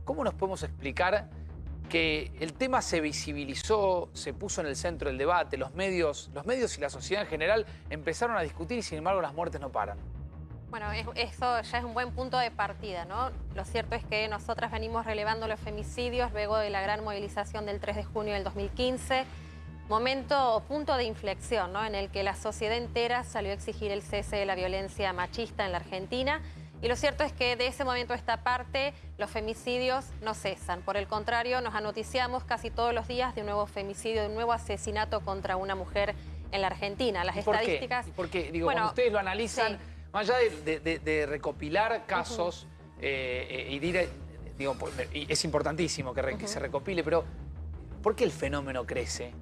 ¿Cómo nos podemos explicar que el tema se visibilizó, se puso en el centro del debate, los medios y la sociedad en general empezaron a discutir y sin embargo las muertes no paran? Bueno, eso ya es un buen punto de partida, ¿no? Lo cierto es que nosotras venimos relevando los femicidios luego de la gran movilización del 3 de junio del 2015, momento o punto de inflexión, ¿no? En el que la sociedad entera salió a exigir el cese de la violencia machista en la Argentina. Y lo cierto es que de ese momento a esta parte los femicidios no cesan. Por el contrario, nos anoticiamos casi todos los días de un nuevo femicidio, de un nuevo asesinato contra una mujer en la Argentina. Las estadísticas... ¿Por qué? Digo, bueno, cuando ustedes lo analizan, sí, más allá de recopilar casos y es importantísimo que se recopile, pero ¿por qué el fenómeno crece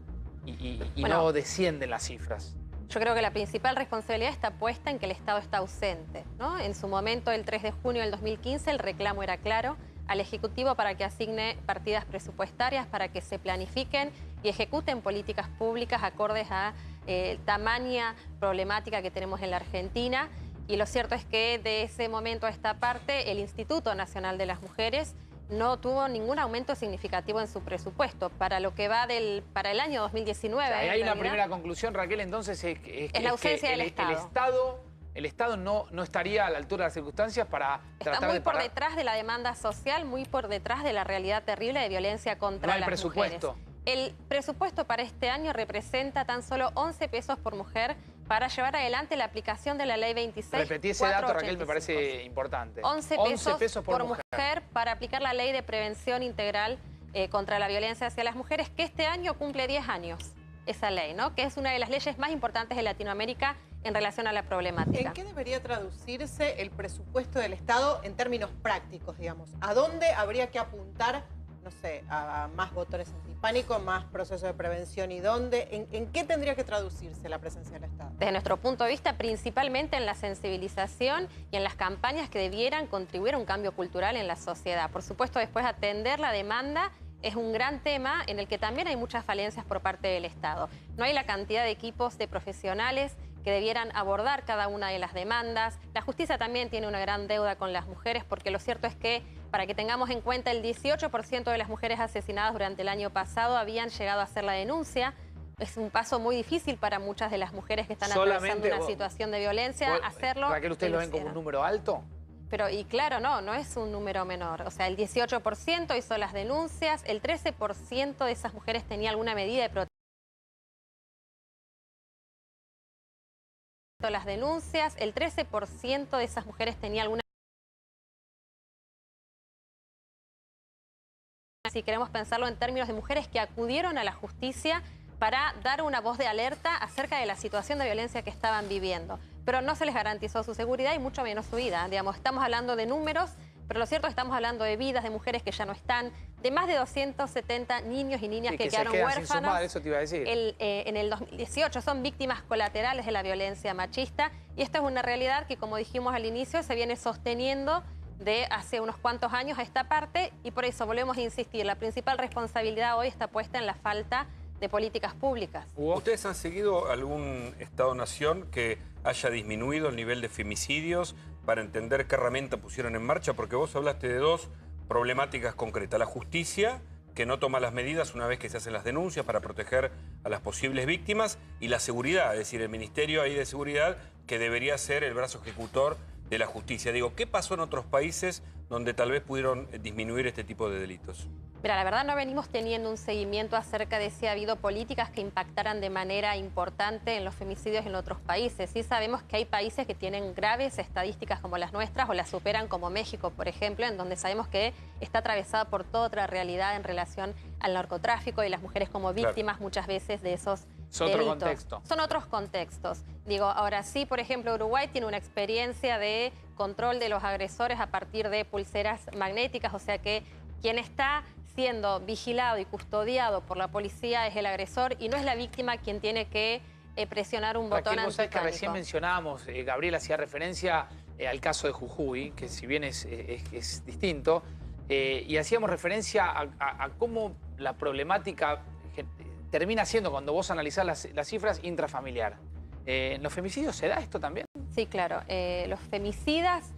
y bueno, no descienden las cifras? yo creo que la principal responsabilidad está puesta en que el Estado está ausente, ¿no? En su momento, el 3 de junio del 2015, el reclamo era claro al Ejecutivo para que asigne partidas presupuestarias, para que se planifiquen y ejecuten políticas públicas acordes a tamaña problemática que tenemos en la Argentina. Y lo cierto es que de ese momento a esta parte, el Instituto Nacional de las Mujeres no tuvo ningún aumento significativo en su presupuesto. Para lo que va para el año 2019... O sea, hay una primera conclusión, Raquel, entonces es la ausencia del Estado. El Estado no estaría a la altura de las circunstancias para tratar de Está muy por detrás de la demanda social, muy por detrás de la realidad terrible de violencia contra las mujeres. El presupuesto para este año representa tan solo 11 pesos por mujer para llevar adelante la aplicación de la Ley 26. Repetí ese dato, Raquel, me parece importante. 11 pesos por mujer para aplicar la Ley de Prevención Integral contra la Violencia hacia las Mujeres, que este año cumple 10 años, esa ley, ¿no? Que es una de las leyes más importantes de Latinoamérica en relación a la problemática. ¿En qué debería traducirse el presupuesto del Estado en términos prácticos, digamos? ¿A dónde habría que apuntar, no sé, a más botones antipánico, más procesos de prevención y dónde? ¿En qué tendría que traducirse la presencia del Estado? Desde nuestro punto de vista, principalmente en la sensibilización y en las campañas que debieran contribuir a un cambio cultural en la sociedad. Por supuesto, después atender la demanda es un gran tema en el que también hay muchas falencias por parte del Estado. No hay la cantidad de equipos de profesionales que debieran abordar cada una de las demandas. La justicia también tiene una gran deuda con las mujeres, porque lo cierto es que, para que tengamos en cuenta, el 18% de las mujeres asesinadas durante el año pasado habían llegado a hacer la denuncia. Es un paso muy difícil para muchas de las mujeres que están atravesando una situación de violencia hacerlo. Raquel, ¿ustedes lo ven como un número alto? Pero, y claro, no es un número menor. O sea, el 18% hizo las denuncias, el 13% de esas mujeres tenía alguna medida de protección. Las denuncias, el 13% de esas mujeres tenía alguna... Si queremos pensarlo en términos de mujeres que acudieron a la justicia para dar una voz de alerta acerca de la situación de violencia que estaban viviendo. Pero no se les garantizó su seguridad y mucho menos su vida. Digamos, estamos hablando de números, pero lo cierto es que estamos hablando de vidas de mujeres que ya no están, de más de 270 niños y niñas que quedaron huérfanos. Sin su madre, eso te iba a decir. En el 2018 son víctimas colaterales de la violencia machista, y esta es una realidad que, como dijimos al inicio, se viene sosteniendo de hace unos cuantos años a esta parte, y por eso volvemos a insistir, la principal responsabilidad hoy está puesta en la falta de políticas públicas. ¿Ustedes han seguido algún Estado-nación que haya disminuido el nivel de femicidios para entender qué herramienta pusieron en marcha? Porque vos hablaste de dos problemáticas concretas. La justicia, que no toma las medidas una vez que se hacen las denuncias para proteger a las posibles víctimas, y la seguridad, es decir, el Ministerio ahí de Seguridad, que debería ser el brazo ejecutor de la justicia. Digo, ¿qué pasó en otros países donde tal vez pudieron disminuir este tipo de delitos? Mira, la verdad no venimos teniendo un seguimiento acerca de si ha habido políticas que impactaran de manera importante en los femicidios en otros países. Sí sabemos que hay países que tienen graves estadísticas como las nuestras o las superan, como México, por ejemplo, en donde sabemos que está atravesada por toda otra realidad en relación al narcotráfico y las mujeres como víctimas muchas veces de esos delitos. Son otros contextos. Digo, ahora sí, por ejemplo, Uruguay tiene una experiencia de control de los agresores a partir de pulseras magnéticas, o sea que quien está siendo vigilado y custodiado por la policía es el agresor y no es la víctima quien tiene que presionar un botón antipánico. Vos sabés que recién mencionábamos, Gabriel hacía referencia al caso de Jujuy, que si bien es distinto, y hacíamos referencia a cómo la problemática termina siendo, cuando vos analizás las cifras, intrafamiliar. ¿En los femicidios se da esto también? Sí, claro. Los femicidas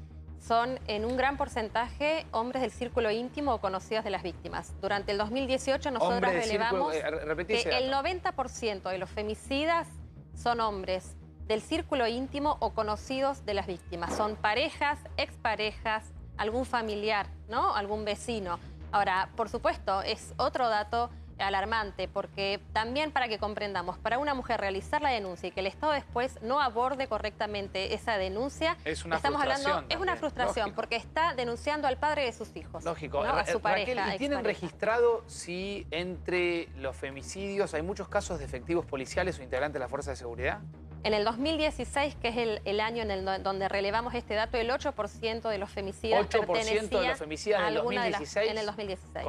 son en un gran porcentaje hombres del círculo íntimo o conocidos de las víctimas. Durante el 2018 nosotros relevamos que el 90% de los femicidas son hombres del círculo íntimo o conocidos de las víctimas. Son parejas, exparejas, algún familiar, ¿no? Algún vecino. Ahora, por supuesto, es otro dato alarmante, porque también para que comprendamos, para una mujer realizar la denuncia y que el Estado después no aborde correctamente esa denuncia, es una frustración, lógico, porque está denunciando al padre de sus hijos. Lógico. ¿No? A su pareja. Raquel, ¿y tienen registrado si entre los femicidios hay muchos casos de efectivos policiales o integrantes de la Fuerza de Seguridad? En el 2016, que es el año donde relevamos este dato, el 8% de los femicidas 8% de los femicidas en el 2016. En el 2016.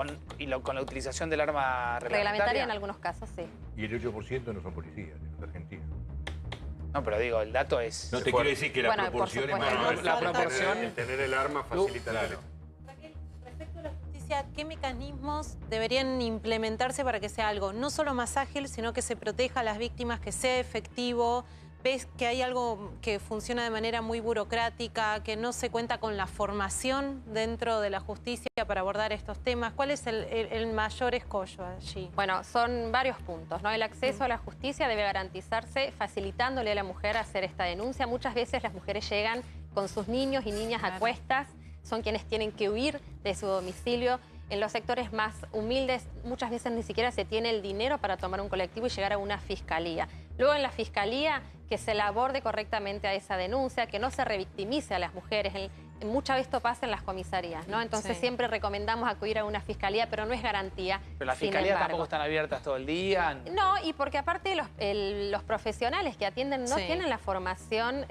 Con la utilización del arma reglamentaria en algunos casos, sí. Y el 8% no son policías en Argentina. No, pero digo, el dato es... No te quiere decir que la proporción es más... La proporción... El tener el arma facilita el delito. Raquel, respecto a la justicia, ¿qué mecanismos deberían implementarse para que sea algo no solo más ágil, sino que se proteja a las víctimas, que sea efectivo? ¿Ves que hay algo que funciona de manera muy burocrática, que no se cuenta con la formación dentro de la justicia para abordar estos temas? ¿Cuál es el mayor escollo allí? Bueno, son varios puntos, ¿no? El acceso a la justicia debe garantizarse facilitándole a la mujer hacer esta denuncia. Muchas veces las mujeres llegan con sus niños y niñas a cuestas, son quienes tienen que huir de su domicilio. En los sectores más humildes muchas veces ni siquiera se tiene el dinero para tomar un colectivo y llegar a una fiscalía. Luego en la fiscalía que se la aborde correctamente a esa denuncia, que no se revictimice a las mujeres. Muchas veces esto pasa en las comisarías, ¿no? Entonces siempre recomendamos acudir a una fiscalía, pero no es garantía. Pero las fiscalías tampoco están abiertas todo el día. No, y porque aparte los profesionales que atienden no tienen la formación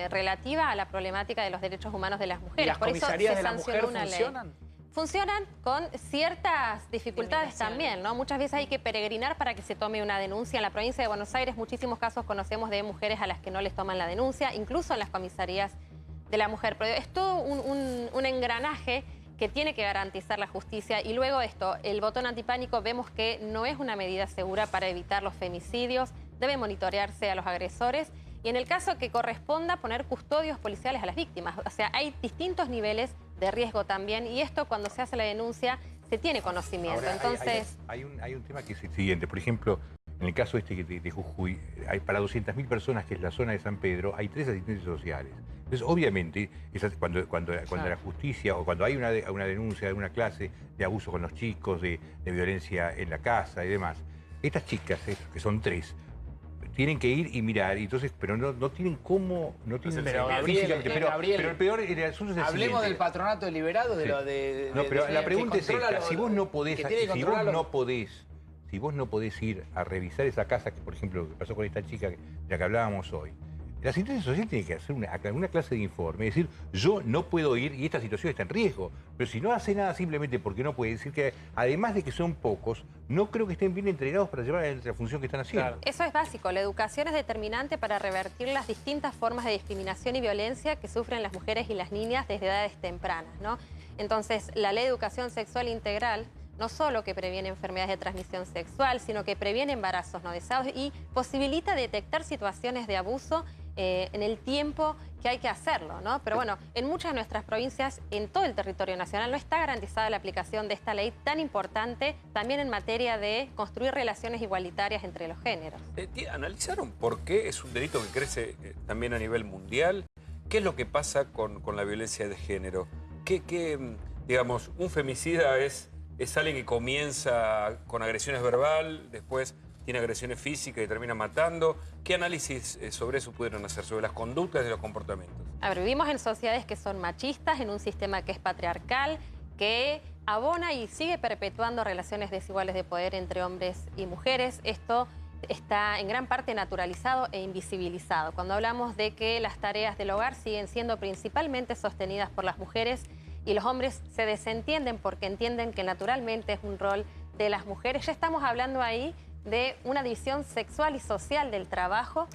relativa a la problemática de los derechos humanos de las mujeres. ¿Y las comisarías de la mujer funcionan? Funcionan con ciertas dificultades también, ¿no? Muchas veces hay que peregrinar para que se tome una denuncia. En la provincia de Buenos Aires muchísimos casos conocemos de mujeres a las que no les toman la denuncia, incluso en las comisarías de la mujer. Pero es todo un engranaje que tiene que garantizar la justicia. Y luego esto, el botón antipánico, vemos que no es una medida segura para evitar los femicidios. Debe monitorearse a los agresores y en el caso que corresponda poner custodios policiales a las víctimas. O sea, hay distintos niveles de riesgo también y esto cuando se hace la denuncia se tiene conocimiento. Ahora, entonces hay un tema que es el siguiente. Por ejemplo, en el caso de Jujuy, hay para 200.000 personas, que es la zona de San Pedro, hay 3 asistentes sociales. Entonces, obviamente, cuando la justicia o cuando hay una denuncia de una clase de abuso con los chicos, de violencia en la casa y demás, estas chicas, que son 3, tienen que ir y mirar, y entonces, pero no tienen cómo, no tienen pero el peor el asunto es el hablemos siguiente. del patronato deliberado, No, pero la pregunta es esta, si vos no podés ir a revisar esa casa, que por ejemplo lo que pasó con esta chica de la que hablábamos hoy, la asistencia social tiene que hacer una clase de informe, es decir, yo no puedo ir y esta situación está en riesgo. Pero si no hace nada simplemente porque no puede, decir que además de que son pocos, no creo que estén bien entrenados para llevar la función que están haciendo. Claro. Eso es básico, la educación es determinante para revertir las distintas formas de discriminación y violencia que sufren las mujeres y las niñas desde edades tempranas, ¿no? Entonces, la ley de educación sexual integral no solo que previene enfermedades de transmisión sexual, sino que previene embarazos no deseados y posibilita detectar situaciones de abuso en el tiempo que hay que hacerlo, ¿no? Pero bueno, en muchas de nuestras provincias, en todo el territorio nacional, no está garantizada la aplicación de esta ley tan importante también en materia de construir relaciones igualitarias entre los géneros. ¿Analizaron por qué es un delito que crece también a nivel mundial? ¿Qué es lo que pasa con la violencia de género? Digamos, un femicida es alguien que comienza con agresiones verbales, después tiene agresiones físicas y termina matando. ¿Qué análisis sobre eso pudieron hacer, sobre las conductas y los comportamientos? A ver, vivimos en sociedades que son machistas, en un sistema que es patriarcal, que abona y sigue perpetuando relaciones desiguales de poder entre hombres y mujeres. Esto está en gran parte naturalizado e invisibilizado. Cuando hablamos de que las tareas del hogar siguen siendo principalmente sostenidas por las mujeres y los hombres se desentienden porque entienden que naturalmente es un rol de las mujeres, ya estamos hablando ahí de una división sexual y social del trabajo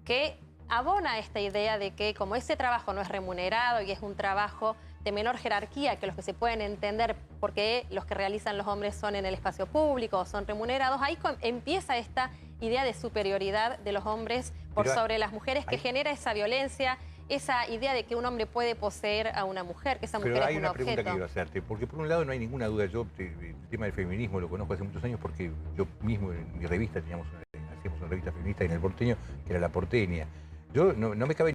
que abona esta idea de que como ese trabajo no es remunerado y es un trabajo de menor jerarquía que los que se pueden entender porque los que realizan los hombres son en el espacio público o son remunerados, ahí empieza esta idea de superioridad de los hombres sobre las mujeres que genera esa violencia esa idea de que un hombre puede poseer a una mujer, que esa mujer Pero es hay un una pregunta que objeto. quiero hacerte, porque por un lado no hay ninguna duda, yo el tema del feminismo lo conozco hace muchos años porque yo mismo en mi revista hacíamos una revista feminista en el Porteño, que era La Porteña. Yo no me cabe